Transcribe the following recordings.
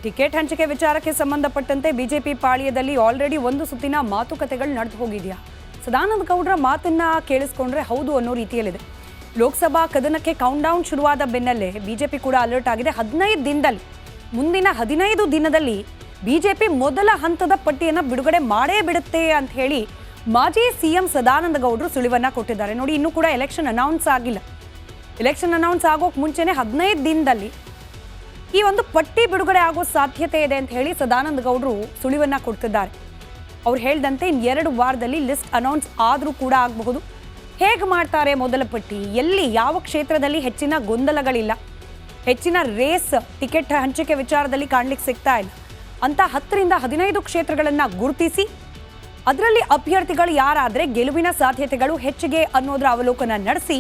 Ticket ಹಂಚಿಕೆ ವಿಚಾರಕ್ಕೆ ಸಂಬಂಧಪಟ್ಟಂತೆ ಬಿಜೆಪಿ ಪಾಳ್ಯದಲ್ಲಿ ಆಲ್ರೆಡಿ ಒಂದು ಸುತ್ತಿನ ಮಾತುಕತೆಗಳು ನಡೆದು ಹೋಗಿದೆಯಾ? ಸದಾನಂದ ಗೌಡರ ಮಾತನ್ನ ಕೇಳಿಸ್ಕೊಂಡ್ರೆ ಹೌದು ಅನ್ನೋ ರೀತಿಯಲ್ಲಿದೆ. ಲೋಕಸಭಾ ಕದನಕ್ಕೆ ಕೌಂಟ್ ಡೌನ್ ಶುರುವಾದ ಬೆನ್ನಲ್ಲೇ ಬಿಜೆಪಿ ಕೂಡ ಅಲರ್ಟ್ ಆಗಿದೆ. 15 ದಿನದಲ್ಲಿ, ಮುಂದಿನ 15 ದಿನದಲ್ಲಿ ಬಿಜೆಪಿ ಮೊದಲ ಹಂತದ ಪಟ್ಟಿಯನ್ನು ಬಿಡುಗಡೆ ಮಾಡೇ ಬಿಡುತ್ತೆ ಅಂತ ಹೇಳಿ ಮಾಜಿ ಸಿಎಂ ಸದಾನಂದ ಗೌಡರು ಸುಳಿವನ್ನ ಕೊಟ್ಟಿದ್ದಾರೆ. ನೋಡಿ, ಇನ್ನೂ ಕೂಡ ಎಲೆಕ್ಷನ್ ಅನೌನ್ಸ್ ಆಗಿಲ್ಲ. ಎಲೆಕ್ಷನ್ ಅನೌನ್ಸ್ ಆಗೋಕೆ ಮುಂಚೆನೆ 15 ದಿನದಲ್ಲಿ ಈ ಒಂದು ಪಟ್ಟಿ ಬಿಡುಗಡೆ ಆಗೋ ಸಾಧ್ಯತೆ ಇದೆ ಅಂತ ಹೇಳಿ ಸದಾನಂದ ಗೌಡರು ಸುಳಿವನ್ನ ಕೊಡ್ತಿದ್ದಾರೆ. ಅವ್ರು ಹೇಳ್ದಂತೆ ಇನ್ನು 2 ವಾರದಲ್ಲಿ ಲಿಸ್ಟ್ ಅನೌನ್ಸ್ ಆದರೂ ಕೂಡ ಆಗಬಹುದು. ಹೇಗೆ ಮಾಡ್ತಾರೆ ಮೊದಲ ಪಟ್ಟಿ, ಎಲ್ಲಿ ಯಾವ ಕ್ಷೇತ್ರದಲ್ಲಿ ಹೆಚ್ಚಿನ ಗೊಂದಲಗಳಿಲ್ಲ, ಹೆಚ್ಚಿನ ರೇಸ್ ಟಿಕೆಟ್ ಹಂಚಿಕೆ ವಿಚಾರದಲ್ಲಿ ಕಾಣ್ಲಿಕ್ಕೆ ಸಿಗ್ತಾ ಇಲ್ಲ ಅಂತ 10 ರಿಂದ 15 ಕ್ಷೇತ್ರಗಳನ್ನು ಗುರುತಿಸಿ ಅದರಲ್ಲಿ ಅಭ್ಯರ್ಥಿಗಳು ಯಾರಾದರೆ ಗೆಲುವಿನ ಸಾಧ್ಯತೆಗಳು ಹೆಚ್ಚಿಗೆ ಅನ್ನೋದರ ಅವಲೋಕನ ನಡೆಸಿ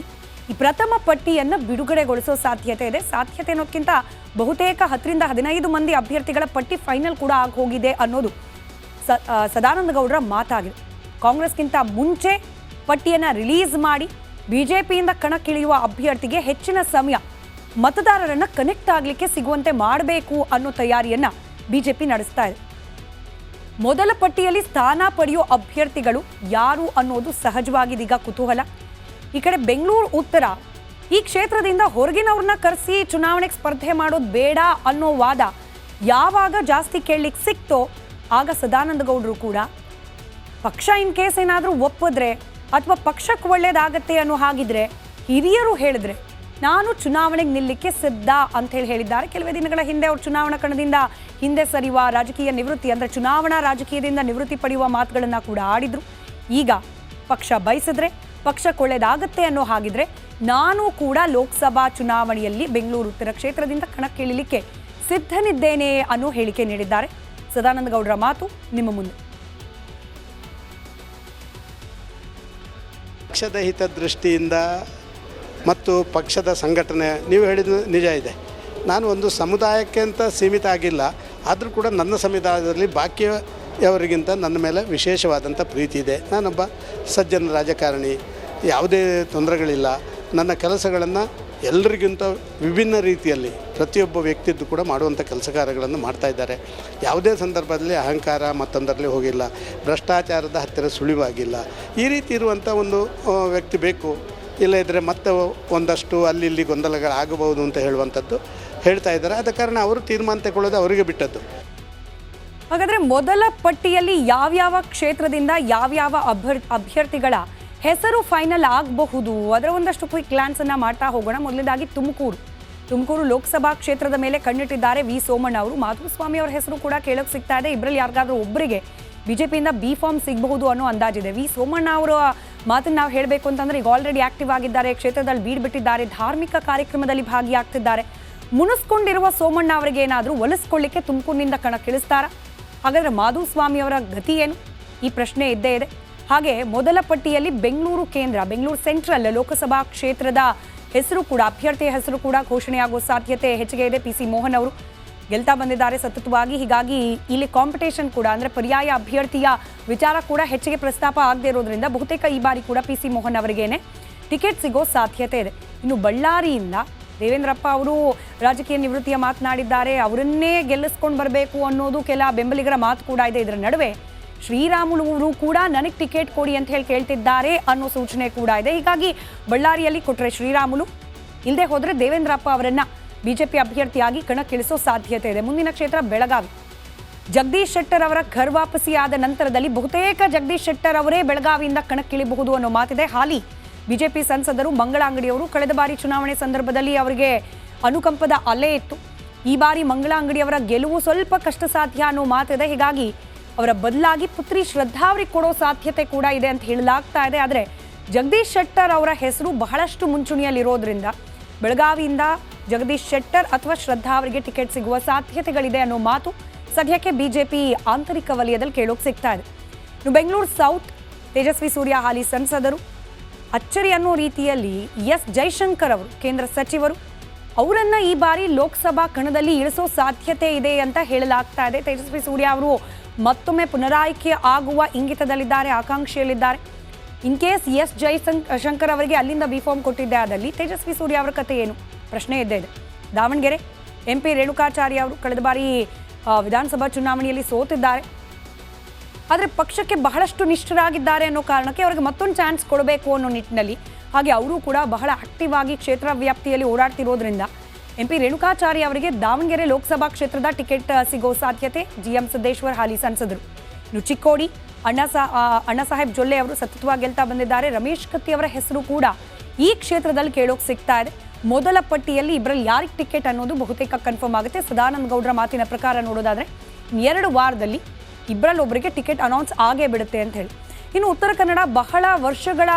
ಈ ಪ್ರಥಮ ಪಟ್ಟಿಯನ್ನು ಬಿಡುಗಡೆಗೊಳಿಸೋ ಸಾಧ್ಯತೆ ಇದೆ. ಸಾಧ್ಯತೆ ಅನ್ನೋದಕ್ಕಿಂತ ಬಹುತೇಕ 10 ರಿಂದ 15 ಮಂದಿ ಅಭ್ಯರ್ಥಿಗಳ ಪಟ್ಟಿ ಫೈನಲ್ ಕೂಡ ಆಗಿ ಹೋಗಿದೆ ಅನ್ನೋದು ಸದಾನಂದ ಗೌಡರ ಮಾತಾಗಿದೆ. ಕಾಂಗ್ರೆಸ್ಗಿಂತ ಮುಂಚೆ ಪಟ್ಟಿಯನ್ನು ರಿಲೀಸ್ ಮಾಡಿ ಬಿಜೆಪಿಯಿಂದ ಕಣಕ್ಕಿಳಿಯುವ ಅಭ್ಯರ್ಥಿಗೆ ಹೆಚ್ಚಿನ ಸಮಯ ಮತದಾರರನ್ನು ಕನೆಕ್ಟ್ ಆಗಲಿಕ್ಕೆ ಸಿಗುವಂತೆ ಮಾಡಬೇಕು ಅನ್ನೋ ತಯಾರಿಯನ್ನು ಬಿಜೆಪಿ ನಡೆಸ್ತಾ ಇದೆ. ಮೊದಲ ಪಟ್ಟಿಯಲ್ಲಿ ಸ್ಥಾನ ಪಡೆಯೋ ಅಭ್ಯರ್ಥಿಗಳು ಯಾರು ಅನ್ನೋದು ಸಹಜವಾಗಿದೀಗ ಕುತೂಹಲ. ಈ ಕಡೆ ಬೆಂಗಳೂರು ಉತ್ತರ ಈ ಕ್ಷೇತ್ರದಿಂದ ಹೊರಗಿನವ್ರನ್ನ ಕರೆಸಿ ಚುನಾವಣೆಗೆ ಸ್ಪರ್ಧೆ ಮಾಡೋದು ಬೇಡ ಅನ್ನೋ ವಾದ ಯಾವಾಗ ಜಾಸ್ತಿ ಕೇಳಲಿಕ್ಕೆ ಸಿಕ್ತೋ ಆಗ ಸದಾನಂದ ಗೌಡರು ಕೂಡ ಪಕ್ಷ ಇನ್ ಕೇಸ್ ಏನಾದರೂ ಒಪ್ಪಿದ್ರೆ ಅಥವಾ ಪಕ್ಷಕ್ಕೆ ಒಳ್ಳೇದಾಗತ್ತೆ ಅನ್ನೋ ಹಾಗಿದ್ರೆ ಹಿರಿಯರು ಹೇಳಿದ್ರೆ ನಾನು ಚುನಾವಣೆಗೆ ನಿಲ್ಲಕ್ಕೆ ಸಿದ್ಧ ಅಂತ ಹೇಳಿದ್ದಾರೆ. ಕೆಲವೇ ದಿನಗಳ ಹಿಂದೆ ಅವರು ಚುನಾವಣಾ ಕಣದಿಂದ ಹಿಂದೆ ಸರಿಯುವ ರಾಜಕೀಯ ನಿವೃತ್ತಿ ಅಂದರೆ ಚುನಾವಣಾ ರಾಜಕೀಯದಿಂದ ನಿವೃತ್ತಿ ಪಡೆಯುವ ಮಾತುಗಳನ್ನು ಕೂಡ ಆಡಿದ್ರು. ಈಗ ಪಕ್ಷ ಬಯಸಿದ್ರೆ ಪಕ್ಷಕ್ಕೆ ಒಳ್ಳೇದಾಗತ್ತೆ ಅನ್ನೋ ಹಾಗಿದ್ರೆ ನಾನು ಕೂಡ ಲೋಕಸಭಾ ಚುನಾವಣೆಯಲ್ಲಿ ಬೆಂಗಳೂರು ಉತ್ತರ ಕ್ಷೇತ್ರದಿಂದ ಕಣಕ್ಕಿಳಿಲಿಕ್ಕೆ ಸಿದ್ಧನಿದ್ದೇನೆ ಅನ್ನೋ ಹೇಳಿಕೆ ನೀಡಿದ್ದಾರೆ. ಸದಾನಂದ ಗೌಡರ ಮಾತು ನಿಮ್ಮ ಮುಂದೆ. ಪಕ್ಷದ ಹಿತದೃಷ್ಟಿಯಿಂದ ಮತ್ತು ಪಕ್ಷದ ಸಂಘಟನೆ ನೀವು ಹೇಳಿದ ನಿಜ ಇದೆ. ನಾನು ಒಂದು ಸಮುದಾಯಕ್ಕೆ ಅಂತ ಸೀಮಿತ ಆಗಿಲ್ಲ, ಆದರೂ ಕೂಡ ನನ್ನ ಸಮುದಾಯದಲ್ಲಿ ಬಾಕಿಯವರಿಗಿಂತ ನನ್ನ ಮೇಲೆ ವಿಶೇಷವಾದಂಥ ಪ್ರೀತಿ ಇದೆ. ನಾನೊಬ್ಬ ಸಜ್ಜನ ರಾಜಕಾರಣಿ, ಯಾವುದೇ ತೊಂದರೆಗಳಿಲ್ಲ. ನನ್ನ ಕೆಲಸಗಳನ್ನು ಎಲ್ಲರಿಗಿಂತ ವಿಭಿನ್ನ ರೀತಿಯಲ್ಲಿ ಪ್ರತಿಯೊಬ್ಬ ವ್ಯಕ್ತಿದ್ದು ಕೂಡ ಮಾಡುವಂಥ ಕೆಲಸ ಕಾರ್ಯಗಳನ್ನು ಮಾಡ್ತಾ ಇದ್ದಾರೆ. ಯಾವುದೇ ಸಂದರ್ಭದಲ್ಲಿ ಅಹಂಕಾರ ಮತ್ತೊಂದರಲ್ಲಿ ಹೋಗಿಲ್ಲ, ಭ್ರಷ್ಟಾಚಾರದ ಹತ್ತಿರ ಸುಳಿವಾಗಿಲ್ಲ. ಈ ರೀತಿ ಇರುವಂಥ ಒಂದು ವ್ಯಕ್ತಿ ಬೇಕು. ಇಲ್ಲ ಇದ್ದರೆ ಮತ್ತೆ ಒಂದಷ್ಟು ಅಲ್ಲಿ ಇಲ್ಲಿ ಗೊಂದಲಗಳಾಗಬಹುದು ಅಂತ ಹೇಳುವಂಥದ್ದು ಹೇಳ್ತಾ ಇದ್ದಾರೆ. ಆದ ಕಾರಣ ಅವರು ತೀರ್ಮಾನ ತಗೊಳ್ಳೋದು ಅವರಿಗೆ ಬಿಟ್ಟದ್ದು. ಹಾಗಾದರೆ ಮೊದಲ ಪಟ್ಟಿಯಲ್ಲಿ ಯಾವ್ಯಾವ ಕ್ಷೇತ್ರದಿಂದ ಯಾವ್ಯಾವ ಅಭ್ಯರ್ಥಿಗಳ ಹೆಸರು ಫೈನಲ್ ಆಗಬಹುದು ಅದರ ಒಂದಷ್ಟು ಕ್ವಿಕ್ ಗ್ಲಾನ್ಸನ್ನು ಮಾಡ್ತಾ ಹೋಗೋಣ. ಮೊದಲನೇದಾಗಿ ತುಮಕೂರು ಲೋಕಸಭಾ ಕ್ಷೇತ್ರದ ಮೇಲೆ ಕಣ್ಣಿಟ್ಟಿದ್ದಾರೆ ವಿ ಸೋಮಣ್ಣ ಅವರು. ಮಾಧುಸ್ವಾಮಿ ಅವರ ಹೆಸರು ಕೂಡ ಕೇಳೋಕೆ ಸಿಗ್ತಾ ಇದೆ. ಇಬ್ಬರಲ್ಲಿ ಯಾರಿಗಾದ್ರೂ ಒಬ್ಬರಿಗೆ ಬಿಜೆಪಿಯಿಂದ ಬಿ ಫಾರ್ಮ್ ಸಿಗಬಹುದು ಅನ್ನೋ ಅಂದಾಜಿದೆ. ವಿ ಸೋಮಣ್ಣ ಅವರ ಮಾತನ್ನು ನಾವು ಹೇಳಬೇಕು ಅಂತಂದ್ರೆ ಈಗ ಆಲ್ರೆಡಿ ಆಕ್ಟಿವ್ ಆಗಿದ್ದಾರೆ, ಕ್ಷೇತ್ರದಲ್ಲಿ ಬೀಡ್ಬಿಟ್ಟಿದ್ದಾರೆ, ಧಾರ್ಮಿಕ ಕಾರ್ಯಕ್ರಮದಲ್ಲಿ ಭಾಗಿಯಾಗ್ತಿದ್ದಾರೆ. ಮುನಿಸ್ಕೊಂಡಿರುವ ಸೋಮಣ್ಣ ಅವರಿಗೆ ಏನಾದರೂ ಒಲಿಸ್ಕೊಳ್ಳಿಕ್ಕೆ ತುಮಕೂರಿನಿಂದ ಕಣಕ್ಕಿಳಿಸ್ತಾರಾ? ಹಾಗಾದರೆ ಮಾಧುಸ್ವಾಮಿ ಅವರ ಗತಿ ಏನು? ಈ ಪ್ರಶ್ನೆ ಇದ್ದೇ ಇದೆ. ಹಾಗೆ ಮೊದಲ ಪಟ್ಟಿಯಲ್ಲಿ ಬೆಂಗಳೂರು ಸೆಂಟ್ರಲ್ ಲೋಕಸಭಾ ಕ್ಷೇತ್ರದ ಹೆಸರು ಕೂಡ, ಅಭ್ಯರ್ಥಿಯ ಹೆಸರು ಕೂಡ ಘೋಷಣೆಯಾಗುವ ಸಾಧ್ಯತೆ ಹೆಚ್ಚಿಗೆ ಇದೆ. PC ಮೋಹನ್ ಅವರು ಗೆಲ್ತಾ ಬಂದಿದ್ದಾರೆ ಸತತವಾಗಿ. ಹೀಗಾಗಿ ಇಲ್ಲಿ ಕಾಂಪಿಟೇಷನ್ ಕೂಡ ಅಂದರೆ ಪರ್ಯಾಯ ಅಭ್ಯರ್ಥಿಯ ವಿಚಾರ ಕೂಡ ಹೆಚ್ಚಿಗೆ ಪ್ರಸ್ತಾಪ ಆಗದೆ ಇರೋದ್ರಿಂದ ಬಹುತೇಕ ಈ ಬಾರಿ ಕೂಡ PC ಮೋಹನ್ ಅವರಿಗೇನೆ ಟಿಕೆಟ್ ಸಿಗೋ ಸಾಧ್ಯತೆ ಇದೆ. ಇನ್ನು ಬಳ್ಳಾರಿಯಿಂದ ದೇವೇಂದ್ರಪ್ಪ ಅವರು ರಾಜಕೀಯ ನಿವೃತ್ತಿಯ ಮಾತನಾಡಿದ್ದಾರೆ. ಅವರನ್ನೇ ಗೆಲ್ಲಿಸ್ಕೊಂಡು ಬರಬೇಕು ಅನ್ನೋದು ಕೆಲ ಬೆಂಬಲಿಗರ ಮಾತು ಕೂಡ ಇದೆ. ಇದರ ನಡುವೆ ಶ್ರೀರಾಮುಲು ಕೂಡ ನನಗೆ ಟಿಕೆಟ್ ಕೊಡಿ ಅಂತ ಹೇಳಿ ಕೇಳ್ತಿದ್ದಾರೆ ಅನ್ನೋ ಸೂಚನೆ ಕೂಡ ಇದೆ. ಹೀಗಾಗಿ ಬಳ್ಳಾರಿಯಲ್ಲಿ ಕೊಟ್ಟರೆ ಶ್ರೀರಾಮುಲು, ಇಲ್ಲದೆ ಹೋದರೆ ದೇವೇಂದ್ರಪ್ಪ ಅವರನ್ನ ಬಿಜೆಪಿ ಅಭ್ಯರ್ಥಿಯಾಗಿ ಕಣಕ್ಕಿಳಿಸೋ ಸಾಧ್ಯತೆ ಇದೆ. ಮುಂದಿನ ಕ್ಷೇತ್ರ ಬೆಳಗಾವಿ. ಜಗದೀಶ್ ಶೆಟ್ಟರ್ ಅವರ ಘರ್ ವಾಪಸಿ ಆದ ನಂತರದಲ್ಲಿ ಬಹುತೇಕ ಜಗದೀಶ್ ಶೆಟ್ಟರ್ ಅವರೇ ಬೆಳಗಾವಿಯಿಂದ ಕಣಕ್ಕಿಳಿಬಹುದು ಅನ್ನೋ ಮಾತಿದೆ. ಹಾಲಿ ಬಿಜೆಪಿ ಸಂಸದರು ಮಂಗಳ ಅಂಗಡಿಯವರು ಕಳೆದ ಬಾರಿ ಚುನಾವಣೆ ಸಂದರ್ಭದಲ್ಲಿ ಅವರಿಗೆ ಅನುಕಂಪದ ಅಲೆ ಇತ್ತು. ಈ ಬಾರಿ ಮಂಗಳ ಅಂಗಡಿಯವರ ಗೆಲುವು ಸ್ವಲ್ಪ ಕಷ್ಟ ಸಾಧ್ಯ ಅನ್ನೋ ಮಾತಿದೆ. ಹೀಗಾಗಿ ಅವರ ಬದಲಾಗಿ ಪುತ್ರಿ ಶ್ರದ್ಧಾ ಅವರಿಗೆ ಕೊಡೋ ಸಾಧ್ಯತೆ ಕೂಡ ಇದೆ ಅಂತ ಹೇಳಲಾಗ್ತಾ ಇದೆ. ಆದರೆ ಜಗದೀಶ್ ಶೆಟ್ಟರ್ ಅವರ ಹೆಸರು ಬಹಳಷ್ಟು ಮುಂಚೂಣಿಯಲ್ಲಿರೋದ್ರಿಂದ ಬೆಳಗಾವಿಯಿಂದ ಜಗದೀಶ್ ಶೆಟ್ಟರ್ ಅಥವಾ ಶ್ರದ್ಧಾ ಅವರಿಗೆ ಟಿಕೆಟ್ ಸಿಗುವ ಸಾಧ್ಯತೆಗಳಿದೆ ಅನ್ನೋ ಮಾತು ಸದ್ಯಕ್ಕೆ ಬಿಜೆಪಿ ಆಂತರಿಕ ವಲಯದಲ್ಲಿ ಕೇಳೋಕೆ ಸಿಗ್ತಾ ಇದೆ. ಇನ್ನು ಬೆಂಗಳೂರು ಸೌತ್ ತೇಜಸ್ವಿ ಸೂರ್ಯ ಹಾಲಿ ಸಂಸದರು. ಅಚ್ಚರಿ ಅನ್ನೋ ರೀತಿಯಲ್ಲಿ ಎಸ್ ಜೈಶಂಕರ್ ಅವರು ಕೇಂದ್ರ ಸಚಿವರು, ಅವರನ್ನ ಈ ಬಾರಿ ಲೋಕಸಭಾ ಕಣದಲ್ಲಿ ಇಳಿಸೋ ಸಾಧ್ಯತೆ ಇದೆ ಅಂತ ಹೇಳಲಾಗ್ತಾ ಇದೆ. ತೇಜಸ್ವಿ ಸೂರ್ಯ ಅವರು ಮತ್ತೊಮ್ಮೆ ಪುನರಾಯ್ಕೆ ಆಗುವ ಇಂಗಿತದಲ್ಲಿದ್ದಾರೆ, ಆಕಾಂಕ್ಷೆಯಲ್ಲಿದ್ದಾರೆ. ಇನ್ ಕೇಸ್ ಎಸ್ ಜೈಶಂಕರ್ ಅವರಿಗೆ ಅಲ್ಲಿಂದ ಬಿ ಫಾರ್ಮ್ ಕೊಟ್ಟಿದ್ದೆ ಆದಲ್ಲಿ ತೇಜಸ್ವಿ ಸೂರ್ಯ ಅವರ ಕತೆ ಏನು ಪ್ರಶ್ನೆ ಇದ್ದೇ ಇದೆ. ದಾವಣಗೆರೆ MP ರೇಣುಕಾಚಾರ್ಯ ಅವರು ಕಳೆದ ಬಾರಿ ವಿಧಾನಸಭಾ ಚುನಾವಣೆಯಲ್ಲಿ ಸೋತಿದ್ದಾರೆ. ಆದರೆ ಪಕ್ಷಕ್ಕೆ ಬಹಳಷ್ಟು ನಿಷ್ಠರಾಗಿದ್ದಾರೆ ಅನ್ನೋ ಕಾರಣಕ್ಕೆ ಅವರಿಗೆ ಮತ್ತೊಂದು ಚಾನ್ಸ್ ಕೊಡಬೇಕು ಅನ್ನೋ ನಿಟ್ಟಿನಲ್ಲಿ, ಹಾಗೆ ಅವರು ಕೂಡ ಬಹಳ ಆಕ್ಟಿವ್ ಆಗಿ ಕ್ಷೇತ್ರ ವ್ಯಾಪ್ತಿಯಲ್ಲಿ ಓಡಾಡ್ತಿರೋದ್ರಿಂದ MP ರೇಣುಕಾಚಾರ್ಯ ಅವರಿಗೆ ದಾವಣಗೆರೆ ಲೋಕಸಭಾ ಕ್ಷೇತ್ರದ ಟಿಕೆಟ್ ಸಿಗೋ ಸಾಧ್ಯತೆ. GM ಸಿದ್ದೇಶ್ವರ್ ಹಾಲಿ ಸಂಸದರು. ಇನ್ನು ಚಿಕ್ಕೋಡಿ ಅಣ್ಣಾಸಾಹೇಬ್ ಜೊಲ್ಲೆ ಅವರು ಸತತವಾಗಿ ಗೆಲ್ತಾ ಬಂದಿದ್ದಾರೆ. ರಮೇಶ್ ಕತ್ತಿ ಅವರ ಹೆಸರು ಕೂಡ ಈ ಕ್ಷೇತ್ರದಲ್ಲಿ ಕೇಳೋಕೆ ಸಿಗ್ತಾ ಇದೆ. ಮೊದಲ ಪಟ್ಟಿಯಲ್ಲಿ ಇಬ್ಬರಲ್ಲಿ ಯಾರಿಗೆ ಟಿಕೆಟ್ ಅನ್ನೋದು ಬಹುತೇಕ ಕನ್ಫರ್ಮ್ ಆಗುತ್ತೆ. ಸದಾನಂದ ಗೌಡರ ಮಾತಿನ ಪ್ರಕಾರ ನೋಡೋದಾದ್ರೆ 2 ವಾರದಲ್ಲಿ ಇಬ್ಬರಲ್ಲೊಬ್ಬರಿಗೆ ಟಿಕೆಟ್ ಅನೌನ್ಸ್ ಆಗೇ ಬಿಡುತ್ತೆ ಅಂತ ಹೇಳಿ. ಇನ್ನು ಉತ್ತರ ಕನ್ನಡ ಬಹಳ ವರ್ಷಗಳ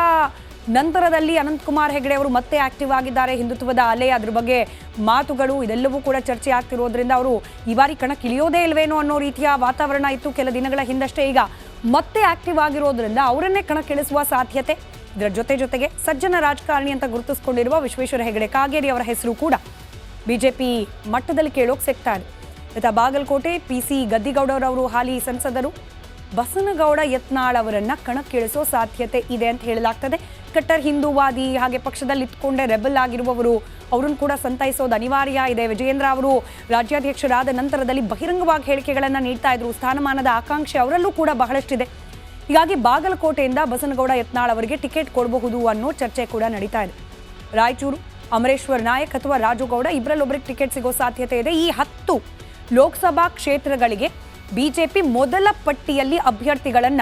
ನಂತರದಲ್ಲಿ ಅನಂತಕುಮಾರ್ ಹೆಗಡೆ ಅವರು ಮತ್ತೆ ಆಕ್ಟಿವ್ ಆಗಿದ್ದಾರೆ. ಹಿಂದುತ್ವದ ಅಲೆ, ಅದ್ರ ಬಗ್ಗೆ ಮಾತುಗಳು ಇದೆಲ್ಲವೂ ಕೂಡ ಚರ್ಚೆ ಆಗ್ತಿರೋದ್ರಿಂದ ಅವರು ಈ ಬಾರಿ ಕಣಕ್ಕಿಳಿಯೋದೇ ಇಲ್ವೇನೋ ಅನ್ನೋ ರೀತಿಯ ವಾತಾವರಣ ಇತ್ತು ಕೆಲ ದಿನಗಳ ಹಿಂದಷ್ಟೇ. ಈಗ ಮತ್ತೆ ಆಕ್ಟಿವ್ ಆಗಿರೋದ್ರಿಂದ ಅವರನ್ನೇ ಕಣಕ್ಕಿಳಿಸುವ ಸಾಧ್ಯತೆ. ಇದರ ಜೊತೆಗೆ ಸಜ್ಜನ ರಾಜಕಾರಣಿ ಅಂತ ಗುರುತಿಸಿಕೊಂಡಿರುವ ವಿಶ್ವೇಶ್ವರ ಹೆಗಡೆ ಕಾಗೇರಿ ಅವರ ಹೆಸರು ಕೂಡ ಬಿಜೆಪಿ ಮಟ್ಟದಲ್ಲಿ ಕೇಳೋಕೆ ಸಿಗ್ತಾ ಇದೆ. ಬಾಗಲಕೋಟೆ PC ಗದ್ದಿಗೌಡರವರು ಹಾಲಿ ಸಂಸದರು. ಬಸನಗೌಡ ಯತ್ನಾಳ್ ಅವರನ್ನ ಕಣಕ್ಕಿಳಿಸೋ ಸಾಧ್ಯತೆ ಇದೆ ಅಂತ ಹೇಳಲಾಗ್ತದೆ. ಕಟ್ಟರ್ ಹಿಂದೂವಾದಿ, ಹಾಗೆ ಪಕ್ಷದಲ್ಲಿ ಇಟ್ಕೊಂಡೆ ರೆಬಲ್ ಆಗಿರುವವರು, ಅವರನ್ನು ಕೂಡ ಸಂತೈಸೋದು ಅನಿವಾರ್ಯ ಇದೆ. ವಿಜಯೇಂದ್ರ ಅವರು ರಾಜ್ಯಾಧ್ಯಕ್ಷರಾದ ನಂತರದಲ್ಲಿ ಬಹಿರಂಗವಾಗಿ ಹೇಳಿಕೆಗಳನ್ನು ನೀಡ್ತಾ ಇದ್ರು. ಸ್ಥಾನಮಾನದ ಆಕಾಂಕ್ಷೆ ಅವರಲ್ಲೂ ಕೂಡ ಬಹಳಷ್ಟಿದೆ. ಹೀಗಾಗಿ ಬಾಗಲಕೋಟೆಯಿಂದ ಬಸನಗೌಡ ಯತ್ನಾಳ್ ಅವರಿಗೆ ಟಿಕೆಟ್ ಕೊಡಬಹುದು ಅನ್ನೋ ಚರ್ಚೆ ಕೂಡ ನಡೀತಾ ಇದೆ. ರಾಯಚೂರು ಅಮರೇಶ್ವರ್ ನಾಯಕ್ ಅಥವಾ ರಾಜುಗೌಡ ಇಬ್ಬರಲ್ಲೊಬ್ಬರಿಗೆ ಟಿಕೆಟ್ ಸಿಗೋ ಸಾಧ್ಯತೆ ಇದೆ. ಈ 10 ಲೋಕಸಭಾ ಕ್ಷೇತ್ರಗಳಿಗೆ ಬಿಜೆಪಿ ಮೊದಲ ಪಟ್ಟಿಯಲ್ಲಿ ಅಭ್ಯರ್ಥಿಗಳನ್ನ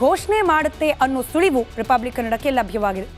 ಘೋಷಣೆ ಮಾಡುತ್ತೆ ಅನ್ನೋ ಸುಳಿವು ರಿಪಬ್ಲಿಕ್ ಕನ್ನಡಕ್ಕೆ ಲಭ್ಯವಾಗಿದೆ.